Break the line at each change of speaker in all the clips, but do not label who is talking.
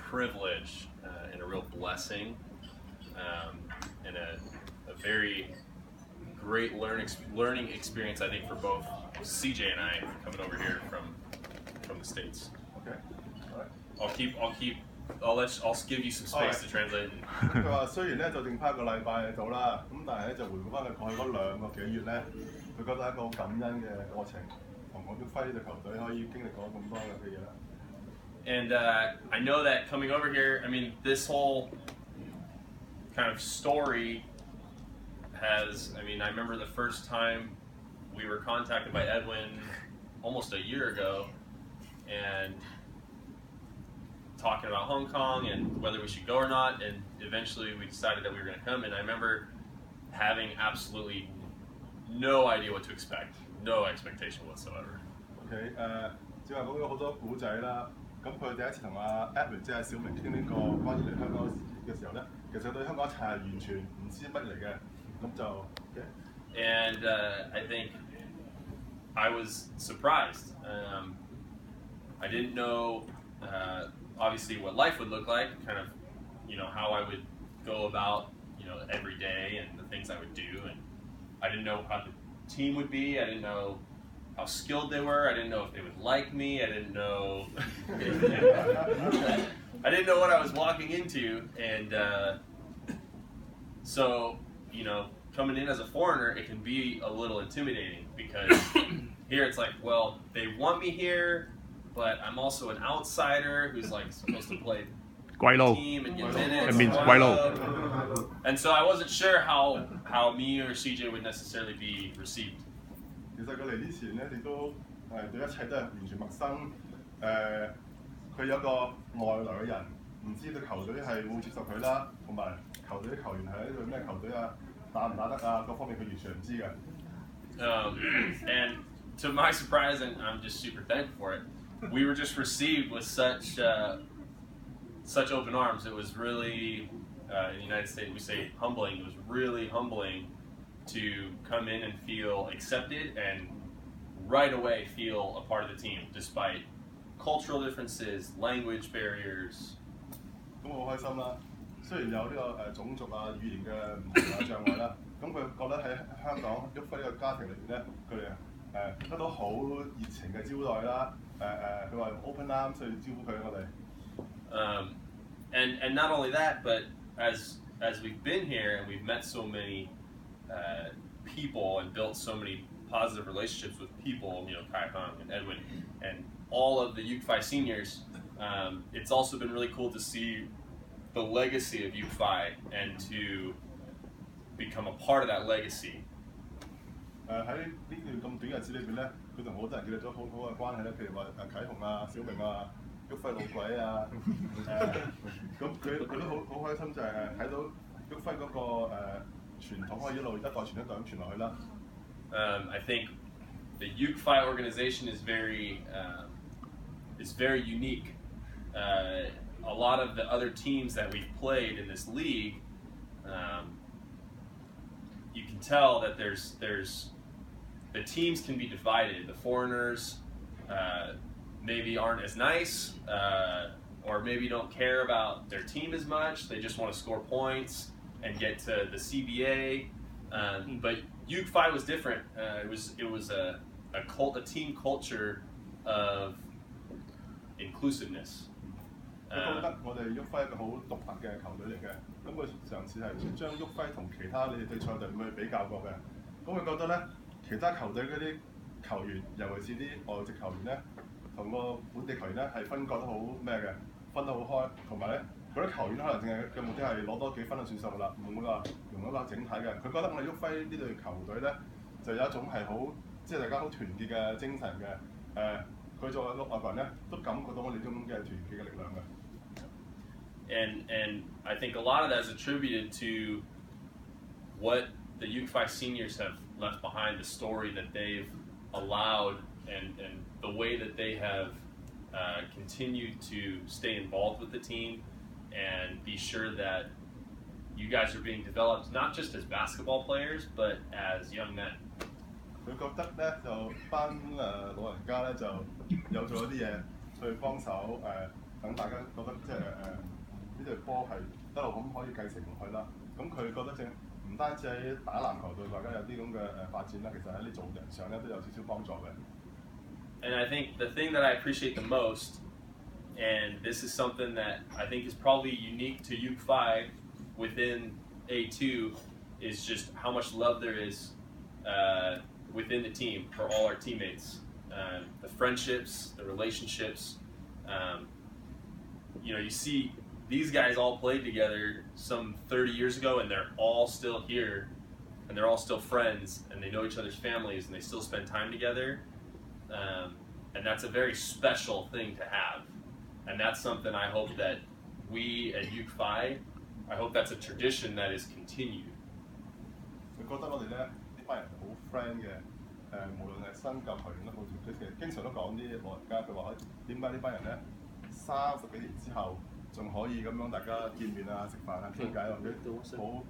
privilege and a real blessing, and a very great learning experience, I think, for both CJ and I coming over here from the States.
Okay.
All right. I'll give you some space to translate.
佢話雖然咧就剩翻一個禮拜到啦，咁但係咧就回顧翻佢過去嗰2個幾月咧，佢覺得係一個好感恩嘅過程，同我 Yuk FAI 呢隊球隊可以經歷過咁多嘅嘢啦。
And I know that coming over here, I mean, this whole kind of story has, I mean, I remember the first time we were contacted by Edwin almost a year ago, and talking about Hong Kong and whether we should go or not, and eventually we decided that we were going to come, and I remember having absolutely no idea what to expect, no expectation whatsoever.
OK， 正話講咗好多古仔啦，咁佢第一次同阿 Edwin 即係小明傾呢個關於嚟香港嘅時候咧，其實對香港一切係完全唔知乜嚟嘅，咁就 OK。And
I think I was surprised. I didn't know, obviously, what life would look like, kind of, how I would go about, every day and the things I would do. And I didn't know how the team would be. I didn't know how skilled they were. I didn't know if they would like me. I didn't know. I didn't know what I was walking into. And so, coming in as a foreigner, it can be a little intimidating because here it's like, well, they want me here, but I'm also an outsider who's like supposed to play the team and get minutes.
It means
and so I wasn't sure how me or CJ would necessarily be received.
其實佢嚟之前咧，亦都對一切都係完全陌生。佢有個外來嘅人，唔知對球隊係會唔會接受佢啦，同埋球隊啲球員係一隊咩球隊啊，打唔打得啊，各方面佢完全唔知嘅。
And to my surprise, and I'm just super thankful for it, we were just received with such open arms. It was really, in the United States we say humbling. It was really humbling to come in and feel accepted and right away feel a part of the team, despite cultural differences, language barriers.
咁我好開心啦！雖然有呢個種族啊、語言嘅唔同嘅障礙啦，咁佢覺得喺香港 Yuk FAI 呢個家庭裏邊咧，佢哋得到好熱情嘅招待啦。佢話 open arms 去招呼佢我哋。
And not only that, but as we've been here and we've met so many people and built so many positive relationships with people, Kai Hung and Edwin, and all of the Yuk FAI seniors, it's also been really cool to see the legacy of Yuk FAI and to become a part of that legacy.
喺呢段咁短日子裏邊咧，佢同好多人建立咗好好嘅關係咧，譬如話啟雄啊、小明啊、Yuk FAI 老鬼啊，咁佢都好開心就係睇到Yuk FAI 嗰個傳統可以一路一代傳一代咁傳落去啦。
I think the Yuk FAI organization is very unique. A lot of the other teams that we've played in this league, you can tell that there's the teams can be divided. The foreigners maybe aren't as nice, or maybe don't care about their team as much. They just want to score points and get to the CBA. But Yuk FAI was different. It was a team culture of inclusiveness.
佢覺得我哋Yuk FAI 一個好獨特嘅球隊嚟嘅，咁佢嘗試係將Yuk FAI同其他你哋對賽隊去比較過嘅，咁佢覺得咧其他球隊嗰啲球員，尤其是啲外籍球員咧，同個本地球員咧係分割得好咩嘅，分得好開，同埋咧嗰啲球員可能淨係嘅目的係攞多幾分就算數啦，唔會話用一個整體嘅。佢覺得我哋Yuk FAI呢隊球隊咧就有一種係好即係大家好團結嘅精神嘅，佢作為一個外國人咧都感覺到我哋呢種嘅團結嘅力量嘅。
And I think a lot of that is attributed to what the Yuk FAI seniors have left behind, the story that they've allowed, and the way that they have continued to stay involved with the team and be sure that you guys are being developed not just as basketball players, but as young men.
佢覺得咧就班老人家咧就有做一啲嘢，去幫手等大家覺得即係呢隊波係一路咁可以繼承落去啦。咁佢覺得唔單止喺打籃球度大家有啲咁嘅發展啦，其實喺呢做人上咧都有少少幫助嘅。
And I think the thing that I appreciate the most, and this is something that I think is probably unique to Yuk FAI within A2, is just how much love there is within the team for all our teammates. The friendships, the relationships. You see these guys all played together some 30 years ago, and they're all still here, and they're all still friends, and they know each other's families, and they still spend time together. And that's a very special thing to have. And that's something I hope that we at Yuk FAI, I hope that's a tradition that is continued.
佢覺得我哋咧呢班人好 friend 嘅，無論係新舊球員都好，佢其實經常都講啲老人家，佢話點解呢班人咧30幾年之後仲可以咁樣大家見面啊、食飯啊、傾偈，或者好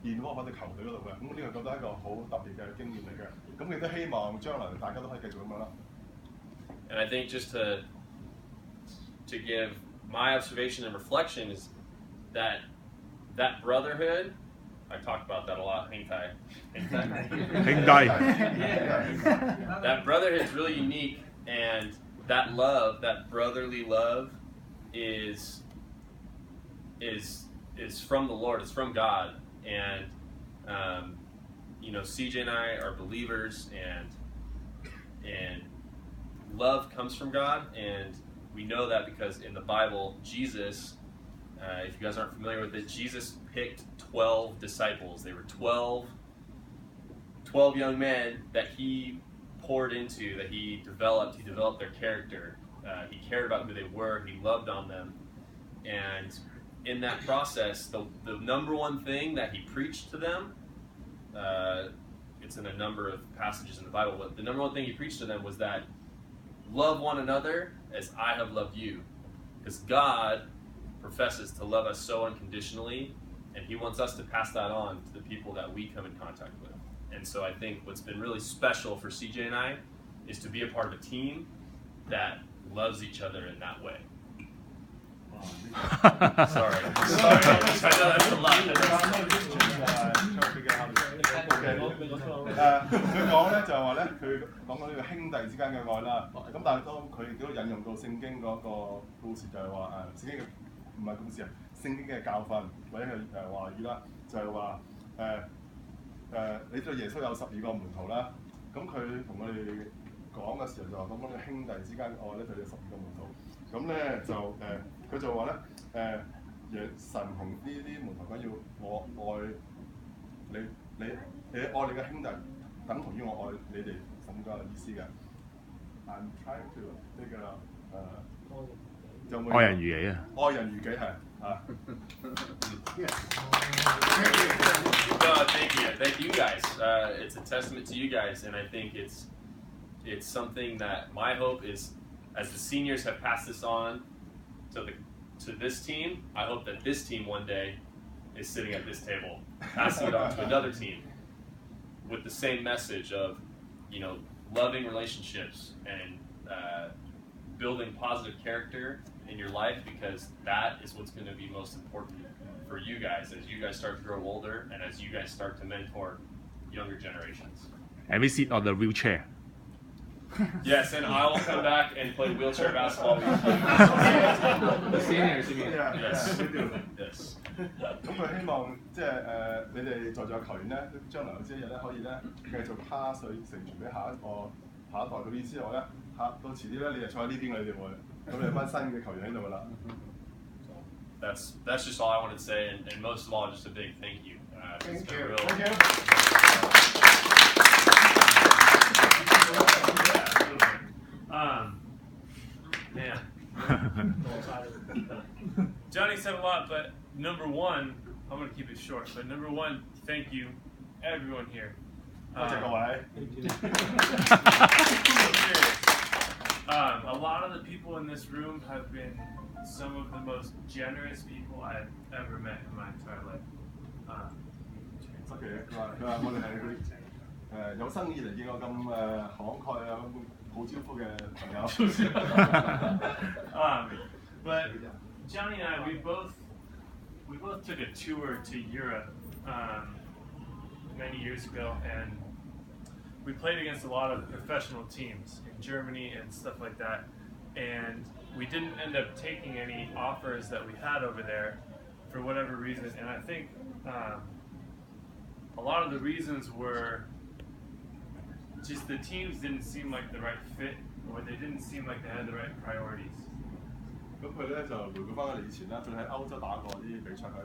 involve喺隊球隊嗰度嘅，咁呢個覺得係一個好特別嘅經驗嚟嘅。咁亦都希望將來大家都可以繼續咁樣啦。
And I think just to give my observation and reflection is that brotherhood, I talk about that a lot, that brotherhood is really unique, and that love, that brotherly love, is from the Lord. It's from God, and CJ and I are believers, and love comes from God, and we know that because in the Bible, Jesus, if you guys aren't familiar with it, Jesus picked 12 disciples. They were 12 young men that he poured into, that he developed their character. He cared about who they were, he loved on them. And in that process, the number one thing that he preached to them, it's in a number of passages in the Bible, but the number one thing he preached to them was that love one another as I have loved you. Because God professes to love us so unconditionally, and he wants us to pass that on to the people that we come in contact with. And so I think what's been really special for CJ and I is to be a part of a team that loves each other in that way. Sorry. I know that's a lot. 佢講咧就係話咧，佢講到呢個兄弟之間嘅愛啦。咁但係當佢亦都引用到聖經嗰個故事，就係話聖經嘅唔係故事啊，聖經嘅教訓或者係話語啦，就係話你對耶穌有12個門徒啦。咁佢同我哋講嘅時候就話講呢個兄弟之間嘅愛咧，對你12個門徒。咁咧就佢就話咧神同呢啲門徒講要我愛你愛你嘅兄弟，等同於我愛你哋咁嘅意思嘅。I'm trying to 呢個就會愛人如己啊！愛人如己係啊。Thank you guys. It's a testament to you guys, and I think it's something that my hope is, as the seniors have passed this on to this team, I hope that this team one day is sitting at this table, passing it on to another team with the same message of, loving relationships and building positive character in your life, because that is what's going to be most important for you guys as you guys start to grow older and as you guys start to mentor younger generations.
And we sit on the wheelchair.
Yes, and I will come back and play wheelchair basketball with you.
The seniors, you mean?
Yes. Yes.
咁佢希望即係你哋在座球員咧，將來有朝一日咧可以咧繼續pass去承傳俾下一代。佢意思係話咧，到遲啲咧你就坐喺呢邊你哋會，咁你有班新嘅球員喺度㗎啦。
That's just all I wanted to say, and most of all, just a big thank you.
Thank you.
Real...
Thank you.
Man. Johnny said a lot, but number one, I'm going to keep it short, but number one, thank you, everyone here. A lot of the people in this room have been some of the most generous people I've ever met in my entire life.
佢話我哋係嗰啲有生以嚟見過咁慷慨啊，好招呼嘅朋友。
But Johnny and I, we both took a tour to Europe many years ago, and we played against a lot of professional teams in Germany and stuff like that. And we didn't end up taking any offers that we had over there for whatever reason. And I think a lot of the reasons were just the teams didn't seem like the right fit, or they didn't seem like they had the right priorities.
咁佢咧就回顧翻我哋以前啦，佢喺歐洲打過啲比賽喺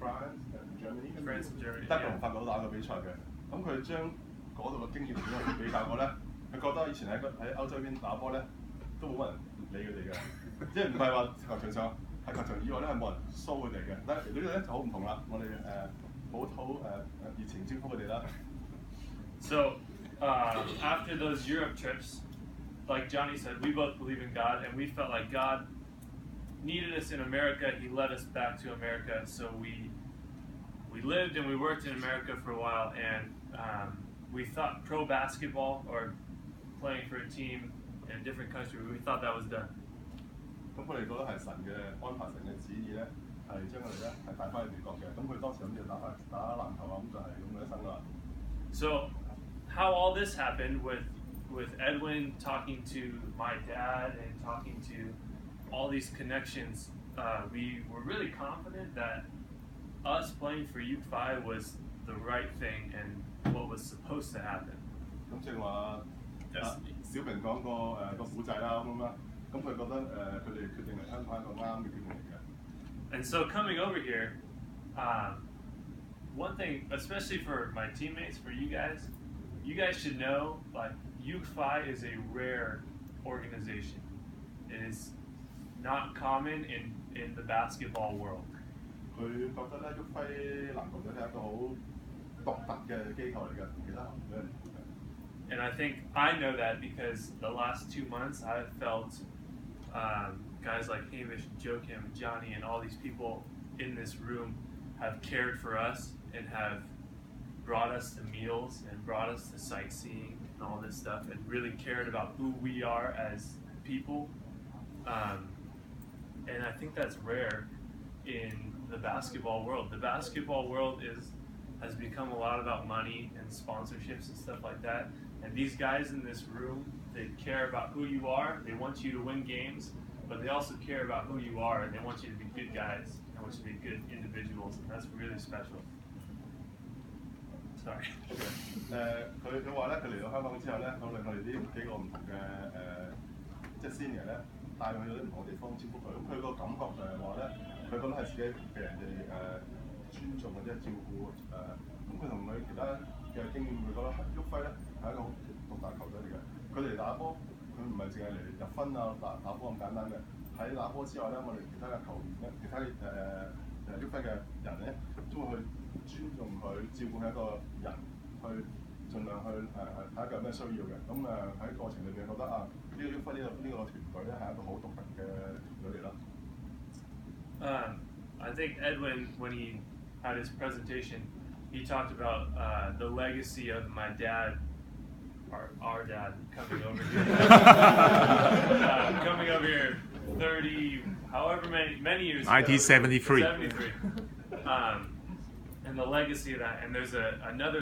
France、Germany、德國同法國都打過比賽嘅。咁佢將嗰度嘅經驗同我哋比較過咧，佢覺得以前喺歐洲邊打波咧都冇乜人理佢哋嘅，即係唔係話球場上係球場以外咧係冇人騷佢哋嘅。但係呢度咧就好唔同啦，我哋好熱情招呼佢哋啦。
So after those Europe trips, like Johnny said, we both believe in God, and we felt like God needed us in America. He led us back to America, so we lived and we worked in America for a while, and we thought pro basketball or playing for a team in a different country, we thought that was done.
咁佢哋覺得係神嘅安排，神嘅旨意咧，係將佢哋咧係帶翻去美國嘅。咁佢當時諗住打籃球啊，咁就係咁嘅一生啦。
So how all this happened with Edwin talking to my dad and talking to all these connections, we were really confident that us playing for Yuk FAI was the right thing and what was supposed to happen.
咁正話小明講個古仔啦咁啦，咁佢覺得佢哋決定嚟香港係一個啱嘅決定嚟嘅。
And so coming over here, one thing, especially for my teammates, for you guys should know, like, Yuk FAI is a rare organization. It is not common in the basketball world.
佢覺得咧，旭輝籃球隊係一個好獨特嘅機構嚟嘅，其他唔俾人唔同嘅。
And I think I know that because the last 2 months I've felt guys like Hamish, Joachim, Johnny, and all these people in this room have cared for us and have brought us to meals and brought us to sightseeing and all this stuff, and really cared about who we are as people. And I think that's rare in the basketball world. The basketball world has become a lot about money and sponsorships and stuff like that. And these guys in this room, they care about who you are. They want you to win games, but they also care about who you are, and they want you to be good guys. They want you to be good individuals, and that's really special. Sorry.
佢話咧，佢嚟到香港之後咧，咁令我哋啲幾個唔同嘅即係 senior 咧，帶佢去啲唔同嘅地方招呼佢。咁佢個感覺就係話咧，佢覺得係自己被人哋尊重或者照顧咁佢同佢其他嘅經驗，佢覺得旭輝咧係一個好獨特球隊嚟嘅。佢哋打波，佢唔係淨係嚟入分啊打波咁簡單嘅。喺打波之外咧，我哋其他嘅球員咧，其他旭輝嘅人咧，都會去尊重佢，照顧一個人，去盡量去睇下佢有咩需要嘅。咁喺過程裏邊覺得呢個旭輝呢個團隊咧係一個好獨特嘅團隊嚟啦。
I think Edwin, when he had his presentation, he talked about the legacy of my dad, our dad, coming over here. Coming over here 30, however many years ago.
1973.
73. And the legacy of that. And there's another